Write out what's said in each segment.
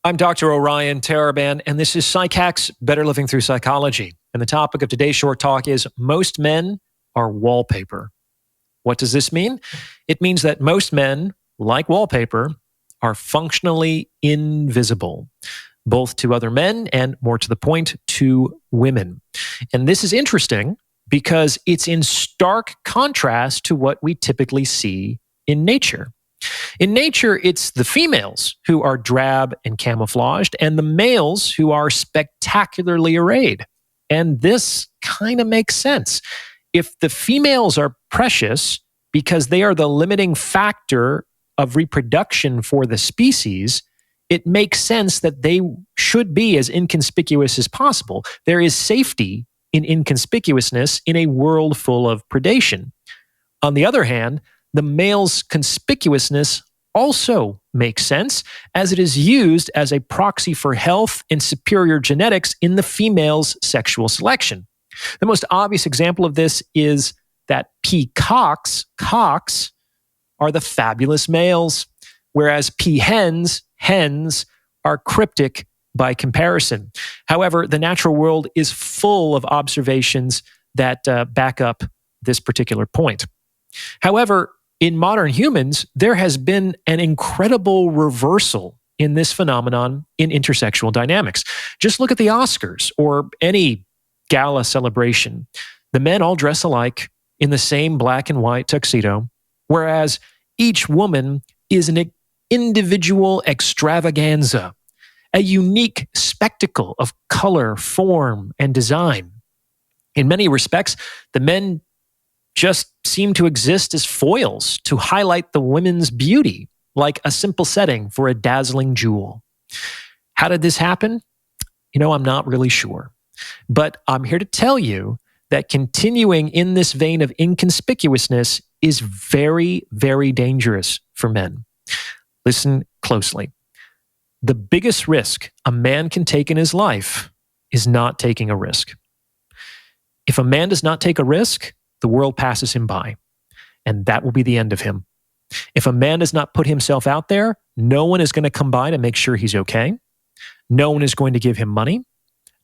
I'm Dr. Orion Taraban, and this is PsycHacks, Better Living Through Psychology. And the topic of today's short talk is most men are wallpaper. What does this mean? It means that most men, like wallpaper, are functionally invisible, both to other men and, more to the point, to women. And this is interesting because it's in stark contrast to what we typically see in nature. In nature, it's the females who are drab and camouflaged, and the males who are spectacularly arrayed. And this kind of makes sense. If the females are precious because they are the limiting factor of reproduction for the species, it makes sense that they should be as inconspicuous as possible. There is safety in inconspicuousness in a world full of predation. On the other hand, the male's conspicuousness also makes sense, as it is used as a proxy for health and superior genetics in the female's sexual selection. The most obvious example of this is that peacocks, cocks, are the fabulous males, whereas peahens, hens, are cryptic by comparison. However, the natural world is full of observations that back up this particular point. However, in modern humans, there has been an incredible reversal in this phenomenon in intersexual dynamics. Just look at the Oscars or any gala celebration. The men all dress alike in the same black and white tuxedo, whereas each woman is an individual extravaganza, a unique spectacle of color, form, and design. In many respects, the men just seem to exist as foils to highlight the women's beauty, like a simple setting for a dazzling jewel. How did this happen? I'm not really sure. But I'm here to tell you that continuing in this vein of inconspicuousness is very, very dangerous for men. Listen closely. The biggest risk a man can take in his life is not taking a risk. If a man does not take a risk, the world passes him by, and that will be the end of him. If a man does not put himself out there, no one is going to come by to make sure he's okay. No one is going to give him money.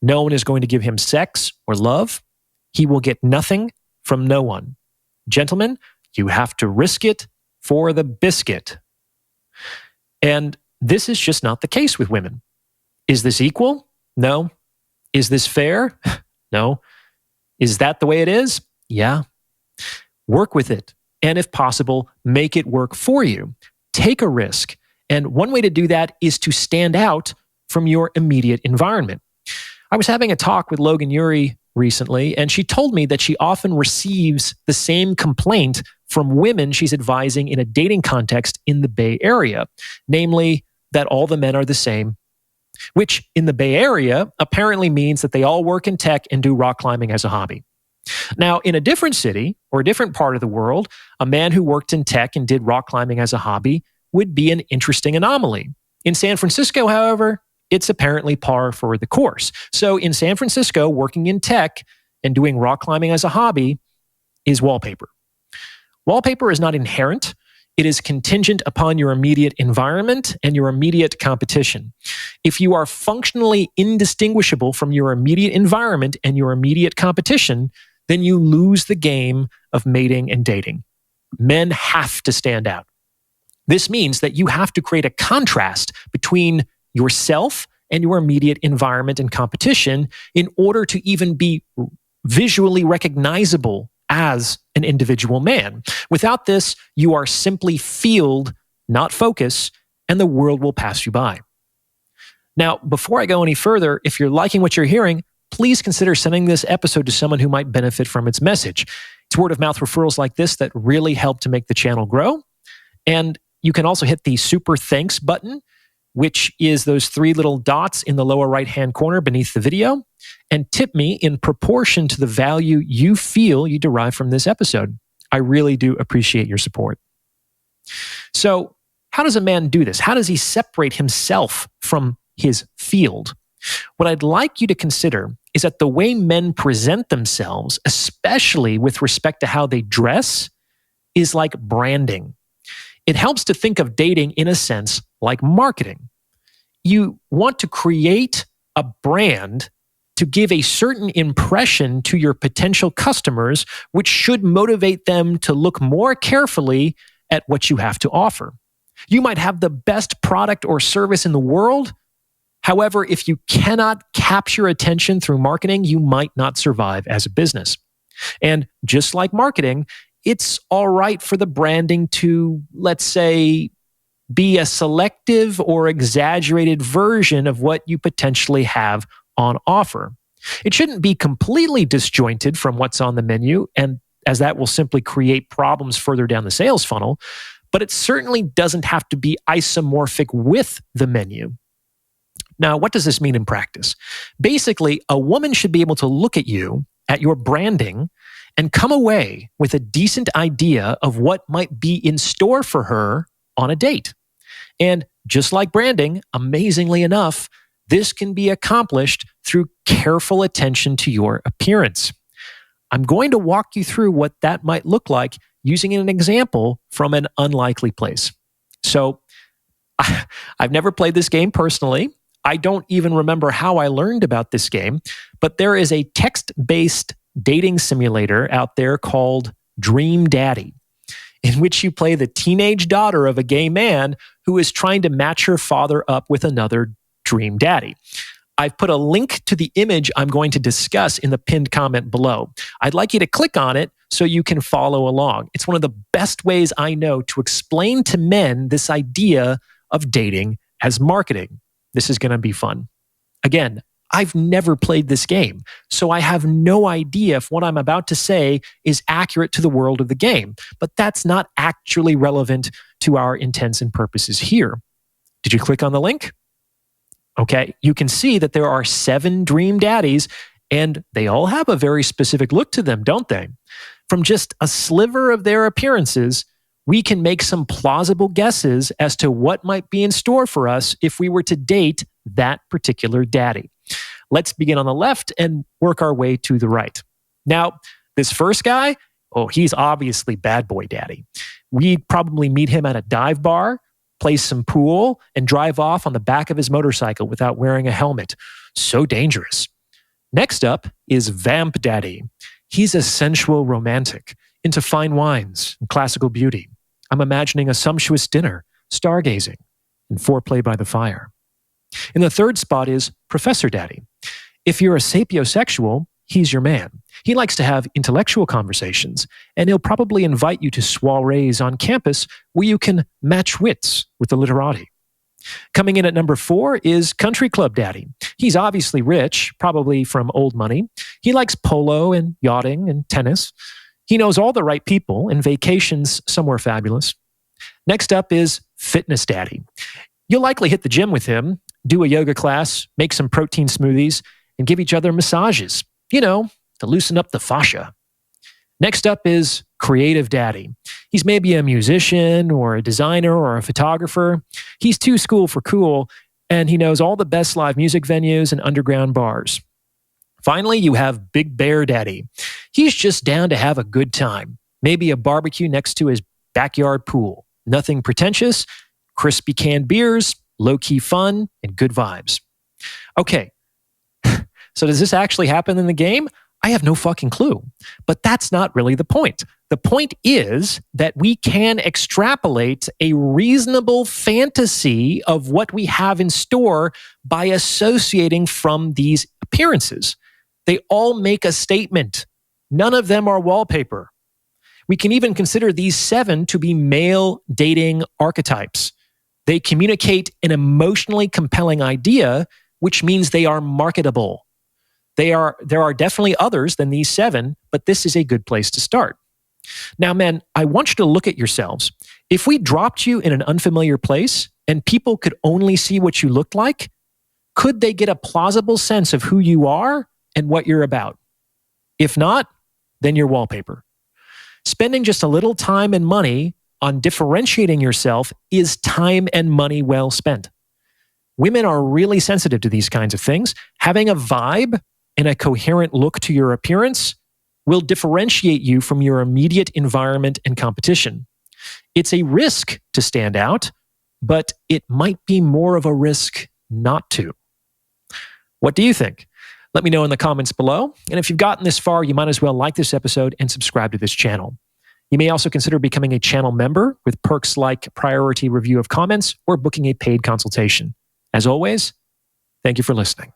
No one is going to give him sex or love. He will get nothing from no one. Gentlemen, you have to risk it for the biscuit. And this is just not the case with women. Is this equal? No. Is this fair? No. Is that the way it is? Yeah. Work with it. And if possible, make it work for you. Take a risk. And one way to do that is to stand out from your immediate environment. I was having a talk with Logan Ury recently, and she told me that she often receives the same complaint from women she's advising in a dating context in the Bay Area, namely that all the men are the same, which in the Bay Area apparently means that they all work in tech and do rock climbing as a hobby. Now, in a different city or a different part of the world, a man who worked in tech and did rock climbing as a hobby would be an interesting anomaly. In San Francisco, however, it's apparently par for the course. So in San Francisco, working in tech and doing rock climbing as a hobby is wallpaper. Wallpaper is not inherent. It is contingent upon your immediate environment and your immediate competition. If you are functionally indistinguishable from your immediate environment and your immediate competition, then you lose the game of mating and dating. Men have to stand out. This means that you have to create a contrast between yourself and your immediate environment and competition in order to even be visually recognizable as an individual man. Without this, you are simply field, not focus, and the world will pass you by. Now, before I go any further, if you're liking what you're hearing, please consider sending this episode to someone who might benefit from its message. It's word-of-mouth referrals like this that really help to make the channel grow. And you can also hit the super thanks button, which is those 3 little dots in the lower right-hand corner beneath the video, and tip me in proportion to the value you feel you derive from this episode. I really do appreciate your support. So, how does a man do this? How does he separate himself from his field? What I'd like you to consider is that the way men present themselves, especially with respect to how they dress, is like branding. It helps to think of dating in a sense like marketing. you want to create a brand to give a certain impression to your potential customers, which should motivate them to look more carefully at what you have to offer. You might have the best product or service in the world. However, if you cannot capture attention through marketing, you might not survive as a business. And just like marketing, it's all right for the branding to, let's say, be a selective or exaggerated version of what you potentially have on offer. It shouldn't be completely disjointed from what's on the menu, and as that will simply create problems further down the sales funnel, but it certainly doesn't have to be isomorphic with the menu. Now, what does this mean in practice? Basically, a woman should be able to look at you, at your branding, and come away with a decent idea of what might be in store for her on a date. And just like branding, amazingly enough, this can be accomplished through careful attention to your appearance. I'm going to walk you through what that might look like using an example from an unlikely place. So, I've never played this game personally. I don't even remember how I learned about this game, but there is a text-based dating simulator out there called Dream Daddy, in which you play the teenage daughter of a gay man who is trying to match her father up with another dream daddy. I've put a link to the image I'm going to discuss in the pinned comment below. I'd like you to click on it so you can follow along. It's one of the best ways I know to explain to men this idea of dating as marketing. This is going to be fun. Again, I've never played this game, so I have no idea if what I'm about to say is accurate to the world of the game, but that's not actually relevant to our intents and purposes here. Did you click on the link? Okay, you can see that there are 7 dream daddies, and they all have a very specific look to them, don't they? From just a sliver of their appearances, we can make some plausible guesses as to what might be in store for us if we were to date that particular daddy. Let's begin on the left and work our way to the right. Now, this first guy, he's obviously bad boy daddy. We'd probably meet him at a dive bar, play some pool, and drive off on the back of his motorcycle without wearing a helmet. So dangerous. Next up is Vamp Daddy. He's a sensual romantic, into fine wines and classical beauty. I'm imagining a sumptuous dinner, stargazing, and foreplay by the fire. In the third spot is Professor Daddy. If you're a sapiosexual, he's your man. He likes to have intellectual conversations, and he'll probably invite you to soirees on campus where you can match wits with the literati. Coming in at number 4 is Country Club Daddy. He's obviously rich, probably from old money. He likes polo and yachting and tennis. He knows all the right people and vacations somewhere fabulous. Next up is Fitness Daddy. You'll likely hit the gym with him, do a yoga class, make some protein smoothies, and give each other massages, to loosen up the fascia. Next up is Creative Daddy. He's maybe a musician or a designer or a photographer. He's too cool for cool, and he knows all the best live music venues and underground bars. Finally, you have Big Bear Daddy. He's just down to have a good time. Maybe a barbecue next to his backyard pool. Nothing pretentious, crispy canned beers, low-key fun, and good vibes. Okay, so does this actually happen in the game? I have no fucking clue. But that's not really the point. The point is that we can extrapolate a reasonable fantasy of what we have in store by associating from these appearances. They all make a statement. None of them are wallpaper. We can even consider these 7 to be male dating archetypes. They communicate an emotionally compelling idea, which means they are marketable. There are definitely others than these 7, but this is a good place to start. Now, men, I want you to look at yourselves. If we dropped you in an unfamiliar place and people could only see what you looked like, could they get a plausible sense of who you are and what you're about? If not, then you're wallpaper. Spending just a little time and money on differentiating yourself is time and money well spent. Women are really sensitive to these kinds of things. Having a vibe and a coherent look to your appearance will differentiate you from your immediate environment and competition. It's a risk to stand out, but it might be more of a risk not to. What do you think? Let me know in the comments below. And if you've gotten this far, you might as well like this episode and subscribe to this channel. You may also consider becoming a channel member with perks like priority review of comments or booking a paid consultation. As always, thank you for listening.